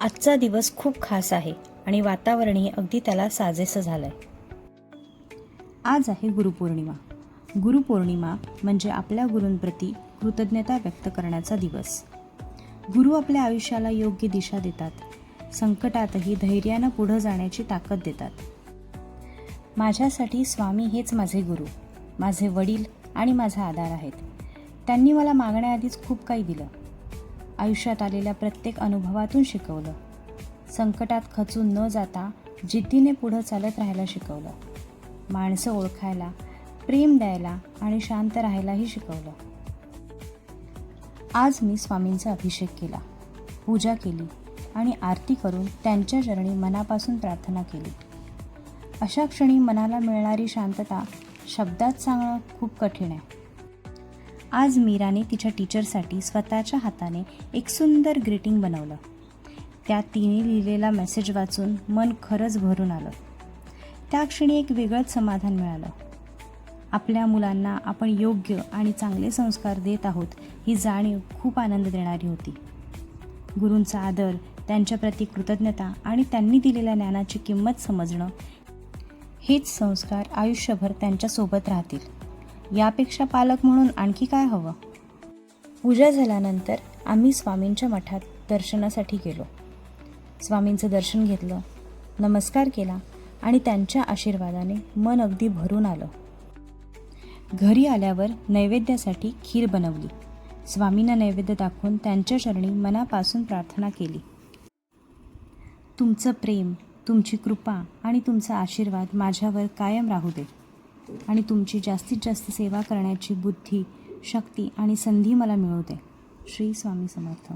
आजचा दिवस खूप खास आहे आणि वातावरणही अगदी त्याला साजेसं झालं आहे. आज आहे गुरुपौर्णिमा. गुरुपौर्णिमा म्हणजे आपल्या गुरूंप्रती कृतज्ञता व्यक्त करण्याचा दिवस. गुरु आपल्या आयुष्याला योग्य दिशा देतात. संकटातही धैर्यानं पुढं जाण्याची ताकद देतात. माझ्यासाठी स्वामी हेच माझे गुरु, माझे वडील आणि माझा आधार आहेत. त्यांनी मला मागण्याआधीच खूप काही दिलं. आयुष्यात आलेल्या प्रत्येक अनुभवातून शिकवलं. संकटात खचून न जाता जिद्दीने पुढं चालत राहायला शिकवलं. माणसं ओळखायला, प्रेम द्यायला आणि शांत राहायलाही शिकवलं. आज मी स्वामींचा अभिषेक केला, पूजा केली आणि आरती करून त्यांच्या चरणी मनापासून प्रार्थना केली. अशा क्षणी मनाला मिळणारी शांतता शब्दात सांगणं खूप कठीण आहे. आज मीराने तिच्या टीचरसाठी स्वतःच्या हाताने एक सुंदर ग्रीटिंग बनवलं. त्यात तिने लिहिलेला मेसेज वाचून मन खरंच भरून आलं. त्या क्षणी एक वेगळंच समाधान मिळालं. आपल्या मुलांना आपण योग्य आणि चांगले संस्कार देत आहोत ही जाणीव खूप आनंद देणारी होती. गुरूंचा आदर, त्यांच्याप्रती कृतज्ञता आणि त्यांनी दिलेल्या ज्ञानाची किंमत समजणं हेच संस्कार आयुष्यभर त्यांच्यासोबत राहतील. यापेक्षा पालक म्हणून आणखी काय हवं? पूजा झाल्यानंतर आम्ही स्वामींच्या मठात दर्शनासाठी गेलो. स्वामींचं दर्शन घेतलं, नमस्कार केला आणि त्यांच्या आशीर्वादाने मन अगदी भरून आलं. घरी आल्यावर नैवेद्यासाठी खीर बनवली. स्वामींना नैवेद्य दाखवून त्यांच्या चरणी मनापासून प्रार्थना केली. तुमचं प्रेम, तुमची कृपा आणि तुमचा आशीर्वाद माझ्यावर कायम राहू दे आणि तुमची जास्तीत जास्त सेवा करण्याची बुद्धी, शक्ती आणि संधी मला मिळू दे. श्री स्वामी समर्थ.